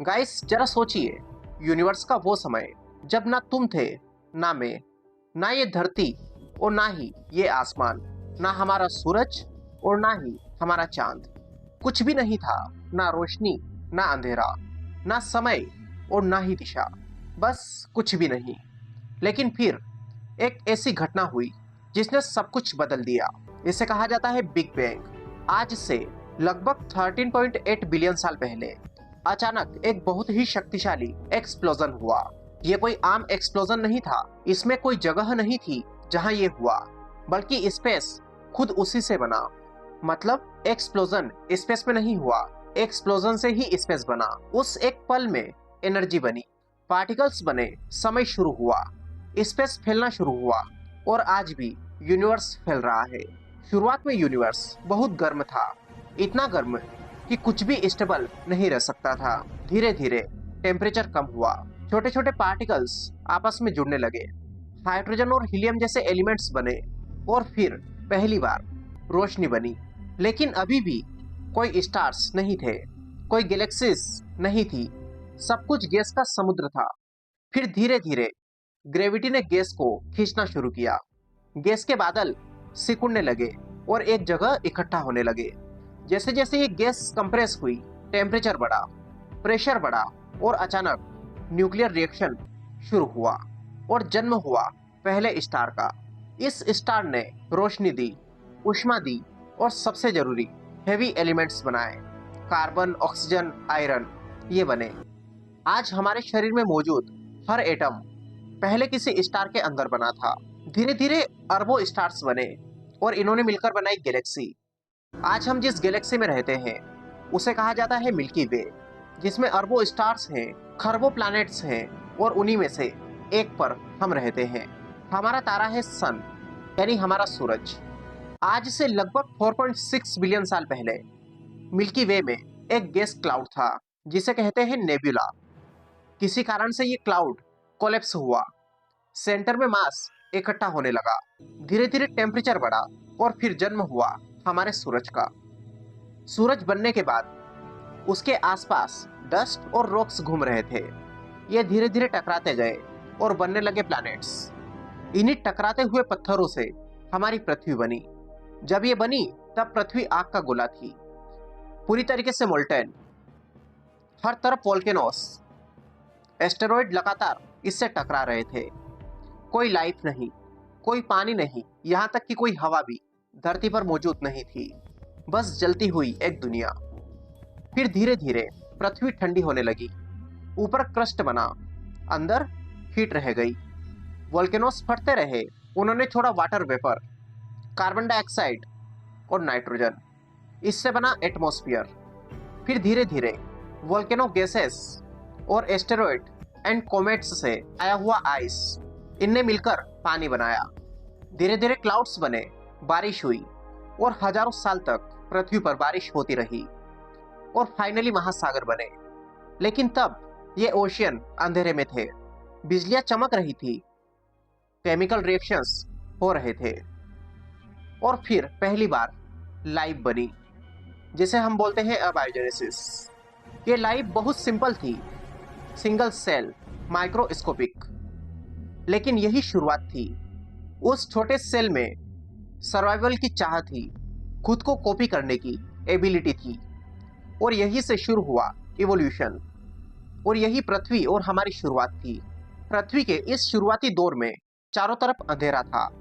Guys जरा सोचिए, universe का वो समय जब ना तुम थे, ना मैं, ना ये धरती और ना ही ये आसमान, ना हमारा सूरज और ना ही हमारा चांद। कुछ भी नहीं था, ना रोशनी, ना अंधेरा, ना समय और ना ही दिशा। बस कुछ भी नहीं। लेकिन फिर एक ऐसी घटना हुई जिसने सब कुछ बदल दिया। इसे कहा जाता है बिग बैंग। आज से लगभग 13.8 बिलियन साल पहले अचानक एक बहुत ही शक्तिशाली एक्सप्लोजन हुआ। ये कोई आम एक्सप्लोजन नहीं था। इसमें कोई जगह नहीं थी जहां ये हुआ, बल्कि स्पेस खुद उसी से बना। मतलब एक्सप्लोजन स्पेस में नहीं हुआ, एक्सप्लोजन से ही स्पेस बना। उस एक पल में एनर्जी बनी, पार्टिकल्स बने, समय शुरू हुआ, स्पेस फैलना शुरू हुआ और आज भी यूनिवर्स फैल रहा है। शुरुआत में यूनिवर्स बहुत गर्म था, इतना गर्म कि कुछ भी स्टेबल नहीं रह सकता था। धीरे धीरे टेम्परेचर कम हुआ, छोटे छोटे पार्टिकल्स आपस में जुड़ने लगे, हाइड्रोजन और हीलियम जैसे एलिमेंट्स बने और फिर पहली बार रोशनी बनी। लेकिन अभी भी कोई स्टार्स नहीं थे, कोई गैलेक्सीज नहीं थी, सब कुछ गैस का समुद्र था। फिर धीरे धीरे ग्रेविटी ने गैस को खींचना शुरू किया। गैस के बादल सिकुड़ने लगे और एक जगह इकट्ठा होने लगे। जैसे जैसे ये गैस कंप्रेस हुई, टेम्परेचर बढ़ा, प्रेशर बढ़ा और अचानक न्यूक्लियर रिएक्शन शुरू हुआ और जन्म हुआ पहले स्टार का। इस स्टार ने रोशनी दी, ऊष्मा दी और सबसे जरूरी हेवी एलिमेंट्स बनाए। कार्बन, ऑक्सीजन, आयरन, ये बने। आज हमारे शरीर में मौजूद हर एटम पहले किसी स्टार के अंदर बना था। धीरे धीरे अरबों स्टार्स बने और इन्होंने मिलकर बनाई गैलेक्सी। आज हम जिस गैलेक्सी में रहते हैं उसे कहा जाता है मिल्की वे, जिसमें अरबों स्टार्स हैं, खरबों प्लैनेट्स हैं और उन्हीं में से एक पर हम रहते हैं। हमारा तारा है सन, यानी हमारा सूरज। आज से लगभग 4.6 बिलियन साल पहले मिल्की वे में एक गैस क्लाउड था जिसे कहते हैं नेब्यूला। किसी कारण से ये क्लाउड कोलैप्स हुआ, सेंटर में मास इकट्ठा होने लगा, धीरे धीरे टेम्परेचर बढ़ा और फिर जन्म हुआ हमारे सूरज का। सूरज बनने के बाद उसके आसपास डस्ट और रॉक्स घूम रहे थे। ये धीरे धीरे टकराते गए और बनने लगे प्लैनेट्स। इन्हीं टकराते हुए पत्थरों से हमारी पृथ्वी बनी। जब ये बनी तब पृथ्वी आग का गोला थी, पूरी तरीके से मोल्टेन। हर तरफ वोल्केनोस, एस्टेरॉइड लगातार इससे टकरा रहे थे। कोई लाइफ नहीं, कोई पानी नहीं, यहाँ तक कि कोई हवा भी धरती पर मौजूद नहीं थी। बस जलती हुई एक दुनिया। फिर धीरे धीरे पृथ्वी ठंडी होने लगी। ऊपर क्रस्ट बना, अंदर हीट रह गई। वोल्केनोस फटते रहे, उन्होंने छोड़ा वाटर वेपर, कार्बन डाइऑक्साइड और नाइट्रोजन। इससे बना एटमॉस्फेयर। फिर धीरे धीरे वोल्केनो गैसेस और एस्टेरॉइड एंड कॉमेट्स से आया हुआ आइस, इनने मिलकर पानी बनाया। धीरे धीरे क्लाउड्स बने, बारिश हुई और हजारों साल तक पृथ्वी पर बारिश होती रही और फाइनली महासागर बने। लेकिन तब ये ओशियन अंधेरे में थे, बिजलियां चमक रही थी, केमिकल रिएक्शंस हो रहे थे और फिर पहली बार लाइफ बनी, जिसे हम बोलते हैं अबायोजेनेसिस। ये लाइफ बहुत सिंपल थी, सिंगल सेल, माइक्रोस्कोपिक। लेकिन यही शुरुआत थी। उस छोटे सेल में सर्वाइवल की चाह थी, खुद को कॉपी करने की एबिलिटी थी और यही से शुरू हुआ इवोल्यूशन। और यही पृथ्वी और हमारी शुरुआत थी। पृथ्वी के इस शुरुआती दौर में चारों तरफ अंधेरा था,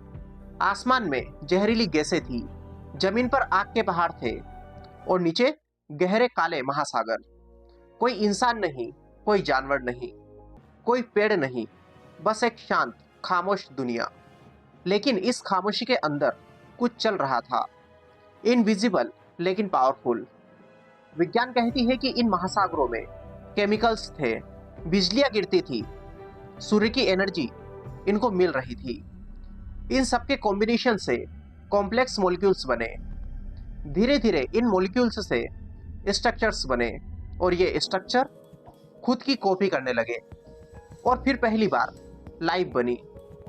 आसमान में जहरीली गैसें थी, जमीन पर आग के पहाड़ थे और नीचे गहरे काले महासागर। कोई इंसान नहीं, कोई जानवर नहीं, कोई पेड़ नहीं, बस एक शांत खामोश दुनिया। लेकिन इस खामोशी के अंदर कुछ चल रहा था, इनविजिबल लेकिन पावरफुल। विज्ञान कहती है कि इन महासागरों में केमिकल्स थे, बिजलियां गिरती थी, सूर्य की एनर्जी इनको मिल रही थी। इन सबके कॉम्बिनेशन से कॉम्प्लेक्स मॉलिक्यूल्स बने। धीरे धीरे इन मॉलिक्यूल्स से स्ट्रक्चर्स बने और ये स्ट्रक्चर खुद की कॉपी करने लगे और फिर पहली बार लाइफ बनी।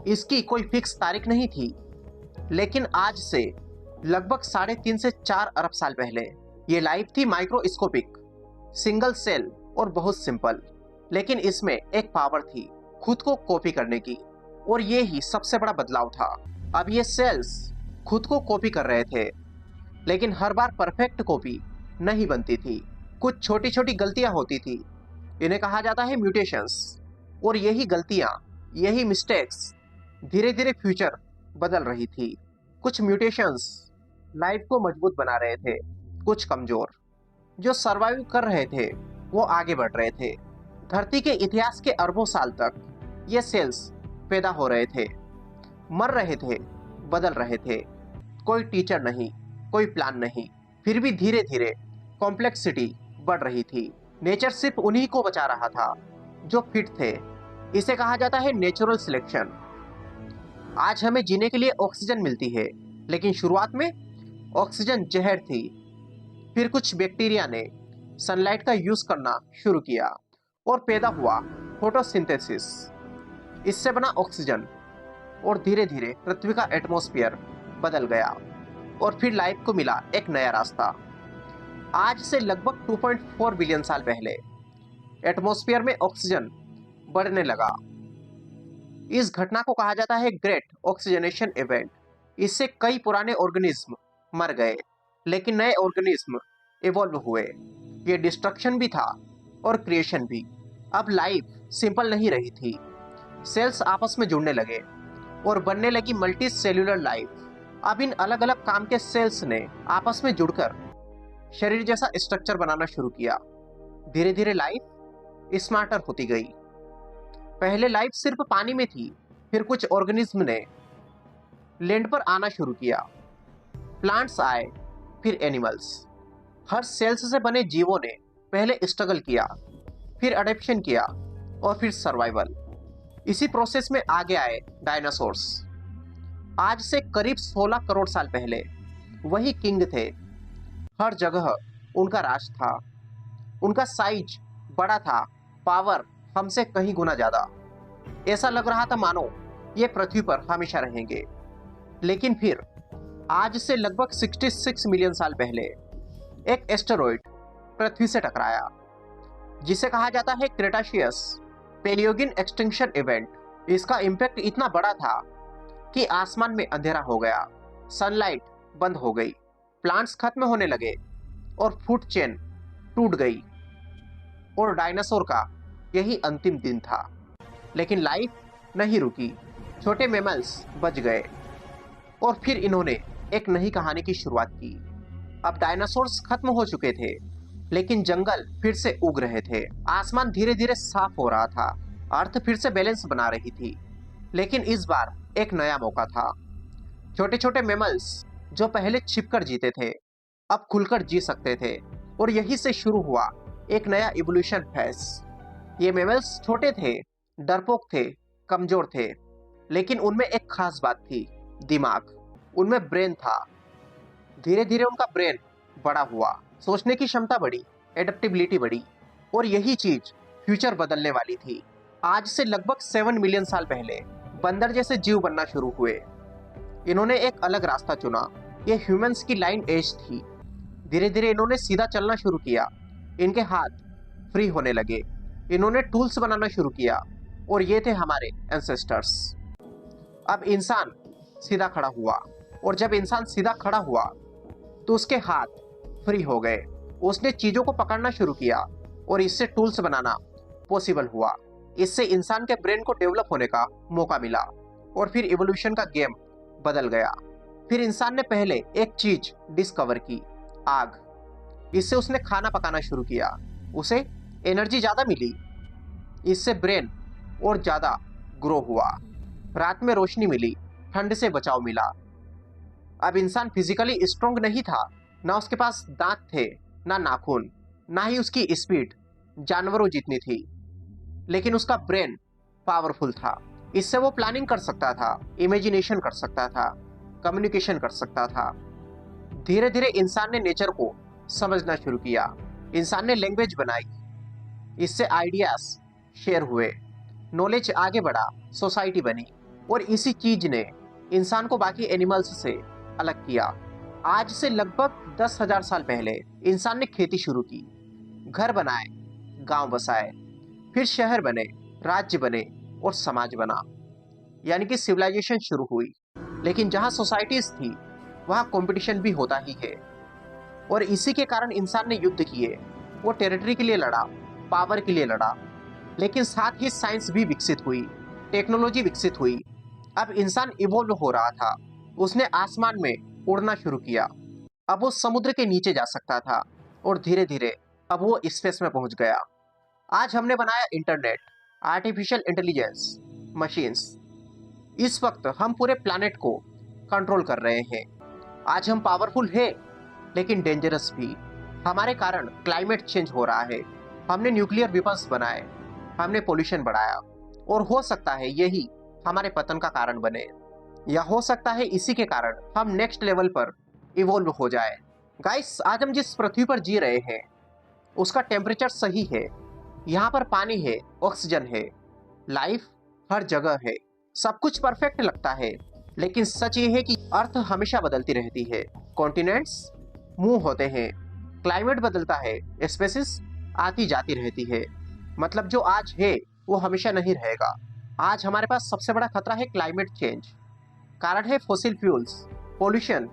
इसकी कोई फिक्स तारीख नहीं थी, लेकिन आज से लगभग 3.5 से 4 अरब साल पहले ये लाइफ थी माइक्रोस्कोपिक, सिंगल सेल और बहुत सिंपल, लेकिन इसमें एक पावर थी खुद को कॉपी करने की, और ये ही सबसे बड़ा बदलाव था। अब ये सेल्स खुद को कॉपी कर रहे थे, लेकिन हर बार परफेक्ट कॉपी नहीं बनती थी। कुछ छोटी छोटी गलतियां होती थी, इन्हें कहा जाता है म्यूटेशंस। और यही गलतियां, यही मिस्टेक्स धीरे धीरे फ्यूचर बदल रही थी। कुछ म्यूटेशंस लाइफ को मजबूत बना रहे थे, कुछ कमजोर। जो सरवाइव कर रहे थे वो आगे बढ़ रहे थे। धरती के इतिहास के अरबों साल तक ये सेल्स पैदा हो रहे थे, मर रहे थे, बदल रहे थे। कोई टीचर नहीं, कोई प्लान नहीं, फिर भी धीरे धीरे कॉम्प्लेक्सिटी बढ़ रही थी। नेचर सिर्फ उन्हीं को बचा रहा था जो फिट थे। इसे कहा जाता है नेचुरल सिलेक्शन। आज हमें जीने के लिए ऑक्सीजन मिलती है, लेकिन शुरुआत में ऑक्सीजन जहर थी। फिर कुछ बैक्टीरिया ने सनलाइट का यूज करना शुरू किया और पैदा हुआ फोटोसिंथेसिस। इससे बना ऑक्सीजन, और धीरे धीरे पृथ्वी का एटमॉस्फेयर बदल गया, और फिर लाइफ को मिला एक नया रास्ता। आज से लगभग 2.4 बिलियन साल पहले एटमॉस्फेयर में ऑक्सीजन बढ़ने लगा। इस घटना को कहा जाता है ग्रेट ऑक्सीजनेशन इवेंट। इससे कई पुराने ऑर्गेनिज्म मर गए, लेकिन नए ऑर्गेनिज्म इवॉल्व हुए। ये डिस्ट्रक्शन भी था और क्रिएशन भी। अब लाइफ सिंपल नहीं रही थी। सेल्स आपस में जुड़ने लगे और बनने लगी मल्टी सेल्यूलर लाइफ। अब इन अलग अलग काम के सेल्स ने आपस में जुड़कर शरीर जैसा स्ट्रक्चर बनाना शुरू किया। धीरे धीरे लाइफ स्मार्टर होती गई। पहले लाइफ सिर्फ पानी में थी, फिर कुछ ऑर्गेनिज्म ने लैंड पर आना शुरू किया। प्लांट्स आए, फिर एनिमल्स। हर सेल्स से बने जीवों ने पहले स्ट्रगल किया, फिर अडेप्शन किया, और फिर सर्वाइवल। इसी प्रोसेस में आगे आए डायनासोर्स। आज से करीब 16 करोड़ साल पहले वही किंग थे। हर जगह उनका राज था। उनका साइज बड़ा था, पावर हमसे कहीं गुना ज्यादा। ऐसा लग रहा था मानो ये पृथ्वी पर हमेशा रहेंगे। लेकिन फिर आज से लगभग 66 मिलियन साल पहले एक एस्टेरॉइड पृथ्वी से टकराया, जिसे कहा जाता है क्रेटाशियस पेलियोजिन एक्सटिंक्शन इवेंट। इसका इम्पैक्ट इतना बड़ा था कि आसमान में अंधेरा हो गया, सनलाइट बंद हो गई, प्लांट्स खत्म होने लगे, और फूड चेन टूट गई। और डायनासोर का यही अंतिम दिन था। लेकिन लाइफ नहीं रुकी। छोटे मैमल्स बच गए, और फिर इन्होंने एक नई कहानी की शुरुआत की। अब डायनासोर्स खत्म हो चुके थे, लेकिन जंगल फिर से उग रहे थे। आसमान धीरे धीरे साफ हो रहा था, अर्थ फिर से बैलेंस बना रही थी। लेकिन इस बार एक नया मौका था। छोटे छोटे मैमल्स जो पहले छिपकर जीते थे, अब खुलकर जी सकते थे, और यही से शुरू हुआ एक नया इवोल्यूशन फेज। ये मैमल्स छोटे थे, डरपोक थे, कमजोर थे, लेकिन उनमें एक खास बात थी, दिमाग। उनमें ब्रेन था। धीरे धीरे उनका ब्रेन बड़ा हुआ, सोचने की क्षमता बढ़ी, एडेप्टेबिलिटी बढ़ी, और यही चीज फ्यूचर बदलने वाली थी। आज से लगभग 7 मिलियन साल पहले बंदर जैसे जीव बनना शुरू हुए। इन्होंने एक अलग रास्ता चुना। ये ह्यूमंस की लाइन एज थी। धीरे धीरे इन्होंने सीधा चलना शुरू किया। इनके हाथ फ्री होने लगे। इन्होंने टूल्स बनाना शुरू किया, और ये थे हमारे एंसेस्टर्स। अब इंसान सीधा खड़ा हुआ, और जब इंसान सीधा खड़ा हुआ तो उसके हाथ फ्री हो गए। उसने चीजों को पकड़ना शुरू किया, और इससे टूल्स बनाना पॉसिबल हुआ। इससे इंसान के ब्रेन को डेवलप होने का मौका मिला, और फिर इवोल्यूशन का गेम बदल गया। फिर इंसान ने पहले एक चीज डिस्कवर की, आग। इससे उसने खाना पकाना शुरू किया। उसे एनर्जी ज्यादा मिली। इससे ब्रेन और ज्यादा ग्रो हुआ। रात में रोशनी मिली, ठंड से बचाव मिला। अब इंसान फिजिकली स्ट्रॉन्ग नहीं था। ना उसके पास दांत थे, ना नाखून, ना ही उसकी स्पीड जानवरों जितनी थी, लेकिन उसका ब्रेन पावरफुल था। इससे वो प्लानिंग कर सकता था, इमेजिनेशन कर सकता था, कम्युनिकेशन कर सकता था। धीरे धीरे इंसान ने नेचर को समझना शुरू किया। इंसान ने लैंग्वेज बनाई। इससे आइडियाज शेयर हुए, नॉलेज आगे बढ़ा, सोसाइटी बनी, और इसी चीज ने इंसान को बाकी एनिमल्स से अलग किया। आज से लगभग 10,000 साल पहले इंसान ने खेती शुरू की, घर बनाए, गांव बसाए, फिर शहर बने, राज्य बने और समाज बना, यानी कि सिविलाइजेशन शुरू हुई। लेकिन जहां सोसाइटीज थी वहां कंपटीशन भी होता ही है, और इसी के कारण इंसान ने युद्ध किए। वो टेरिटरी के लिए लड़ा, पावर के लिए लड़ा, लेकिन साथ ही साइंस भी विकसित हुई, टेक्नोलॉजी विकसित हुई। अब इंसान इवोल्व हो रहा था। उसने आसमान में उड़ना शुरू किया। अब वो समुद्र के नीचे जा सकता था, और धीरे धीरे अब वो स्पेस में पहुंच गया। आज हमने बनाया इंटरनेट, आर्टिफिशियल इंटेलिजेंस, मशीन्स। इस वक्त हम पूरे प्लैनेट को कंट्रोल कर रहे हैं। आज हम पावरफुल हैं, लेकिन डेंजरस भी। हमारे कारण क्लाइमेट चेंज हो रहा है। हमने न्यूक्लियर वेपन्स बनाए, हमने पोल्यूशन बढ़ाया, और हो सकता है यही हमारे पतन का कारण बने, या हो सकता है इसी के कारण हम नेक्स्ट लेवल पर इवोल्व हो जाए। गाइस, आज हम जिस पृथ्वी पर जी रहे हैं उसका टेम्परेचर सही है। यहाँ पर पानी है, ऑक्सीजन है, लाइफ हर जगह है, सब कुछ परफेक्ट लगता है। लेकिन सच ये है कि अर्थ हमेशा बदलती रहती है। कॉन्टिनेंट्स मूव होते हैं, क्लाइमेट बदलता है, स्पेसिस आती जाती रहती है। मतलब जो आज है वो हमेशा नहीं रहेगा। आज हमारे पास सबसे बड़ा खतरा है क्लाइमेट चेंज। कारण है फॉसिल फ्यूल्स, पोल्यूशन,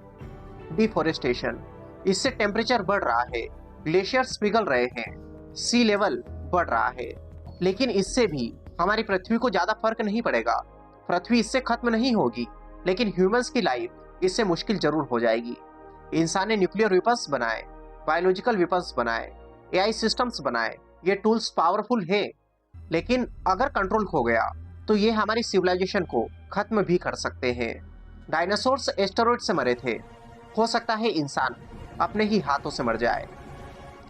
डिफोरेस्टेशन। इससे टेम्परेचर बढ़ रहा है, ग्लेशियर्स पिघल रहे हैं, सी लेवल बढ़ रहा है। लेकिन इससे भी हमारी पृथ्वी को ज्यादा फर्क नहीं पड़ेगा। पृथ्वी इससे खत्म नहीं होगी, लेकिन ह्यूमंस की लाइफ इससे मुश्किल जरूर हो जाएगी। इंसान ने न्यूक्लियर वेपन्स बनाए, बायोलॉजिकल वेपन्स बनाए, एआई सिस्टम्स बनाए। ये टूल्स पावरफुल है, लेकिन अगर कंट्रोल खो गया तो ये हमारी सिविलाइजेशन को खत्म भी कर सकते हैं। डायनासोर्स एस्टेरॉइड से मरे थे, हो सकता है इंसान अपने ही हाथों से मर जाए।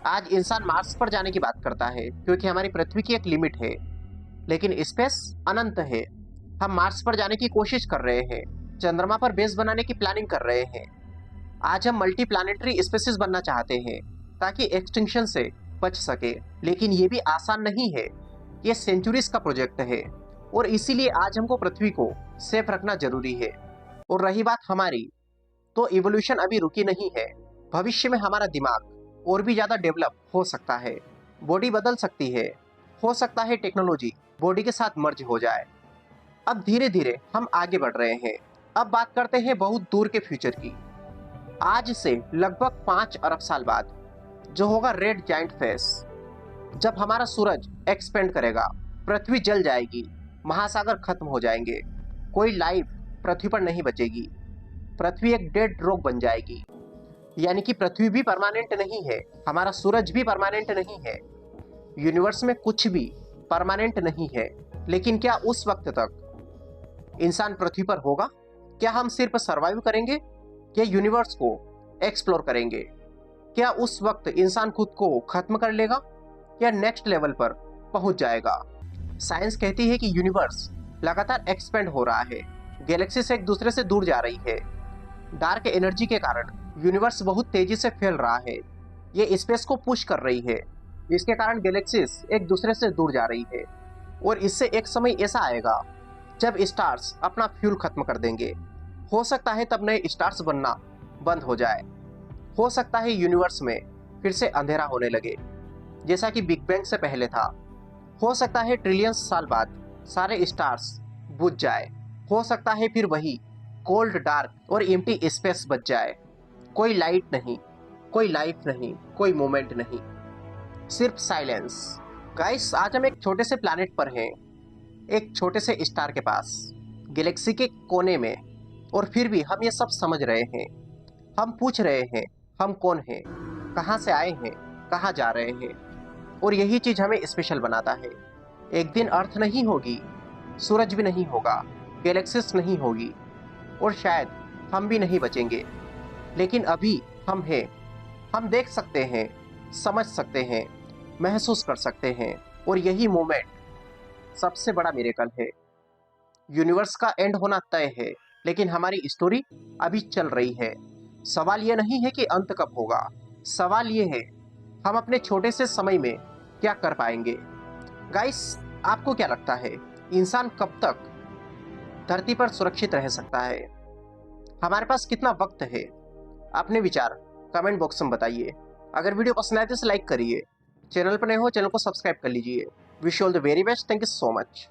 आज इंसान मार्स पर जाने की बात करता है क्योंकि हमारी पृथ्वी की एक लिमिट है, लेकिन स्पेस अनंत है। हम मार्स पर जाने की कोशिश कर रहे हैं, चंद्रमा पर बेस बनाने की प्लानिंग कर रहे हैं। आज हम मल्टी प्लानिटरी स्पेसीज बनना चाहते हैं ताकि एक्सटिंक्शन से बच सके, लेकिन ये भी आसान नहीं है। ये सेंचुरीज का प्रोजेक्ट है, और इसीलिए आज हमको पृथ्वी को सेफ रखना जरूरी है। और रही बात हमारी, तो इवोल्यूशन अभी रुकी नहीं है। भविष्य में हमारा दिमाग और भी ज्यादा डेवलप हो सकता है, बॉडी बदल सकती है, हो सकता है टेक्नोलॉजी बॉडी के साथ मर्ज हो जाए। अब धीरे धीरे हम आगे बढ़ रहे हैं। अब बात करते हैं बहुत दूर के फ्यूचर की। आज से लगभग 5 अरब साल बाद जो होगा रेड जाइंट फेस, जब हमारा सूरज एक्सपेंड करेगा, पृथ्वी जल जाएगी, महासागर खत्म हो जाएंगे, कोई लाइफ पृथ्वी पर नहीं बचेगी। पृथ्वी एक डेड रॉक बन जाएगी, यानी कि पृथ्वी भी परमानेंट नहीं है, हमारा सूरज भी परमानेंट नहीं है, यूनिवर्स में कुछ भी परमानेंट नहीं है। लेकिन क्या उस वक्त तक इंसान पृथ्वी पर होगा? क्या हम सिर्फ सर्वाइव करेंगे या यूनिवर्स को एक्सप्लोर करेंगे? क्या उस वक्त इंसान खुद को खत्म कर लेगा या नेक्स्ट लेवल पर पहुंच जाएगा? साइंस कहती है कि यूनिवर्स लगातार एक्सपेंड हो रहा है, गैलेक्सीज एक दूसरे से दूर जा रही है। डार्क एनर्जी के कारण यूनिवर्स बहुत तेजी से फैल रहा है, ये स्पेस को पुश कर रही है, जिसके कारण गैलेक्सीज एक दूसरे से दूर जा रही है। और इससे एक समय ऐसा आएगा जब स्टार्स अपना फ्यूल खत्म कर देंगे। हो सकता है तब नए स्टार्स बनना बंद हो जाए। हो सकता है यूनिवर्स में फिर से अंधेरा होने लगे, जैसा कि बिग बैंग से पहले था। हो सकता है ट्रिलियंस साल बाद सारे स्टार्स बुझ जाए। हो सकता है फिर वही कोल्ड, डार्क और एम्प्टी स्पेस बच जाए। कोई लाइट नहीं, कोई लाइफ नहीं, कोई मोमेंट नहीं, सिर्फ साइलेंस। गाइस, आज हम एक छोटे से प्लैनेट पर हैं, एक छोटे से स्टार के पास, गैलेक्सी के कोने में, और फिर भी हम ये सब समझ रहे हैं। हम पूछ रहे हैं हम कौन हैं, कहाँ से आए हैं, कहाँ जा रहे हैं। और यही चीज़ हमें स्पेशल बनाता है। एक दिन अर्थ नहीं होगी, सूरज भी नहीं होगा, गैलेक्सीज नहीं होगी, और शायद हम भी नहीं बचेंगे। लेकिन अभी हम हैं, हम देख सकते हैं, समझ सकते हैं, महसूस कर सकते हैं। और यही मोमेंट सबसे बड़ा मिरेकल है। यूनिवर्स का एंड होना तय है, लेकिन हमारी स्टोरी अभी चल रही है। सवाल यह नहीं है कि अंत कब होगा, सवाल यह है हम अपने छोटे से समय में क्या कर पाएंगे। गाइस, आपको क्या लगता है इंसान कब तक धरती पर सुरक्षित रह सकता है? हमारे पास कितना वक्त है? अपने विचार कमेंट बॉक्स में बताइए। अगर वीडियो पसंद आए तो इसे लाइक करिए, चैनल पर नए हो, चैनल को सब्सक्राइब कर लीजिए। Wish you all the very best. Thank you so much.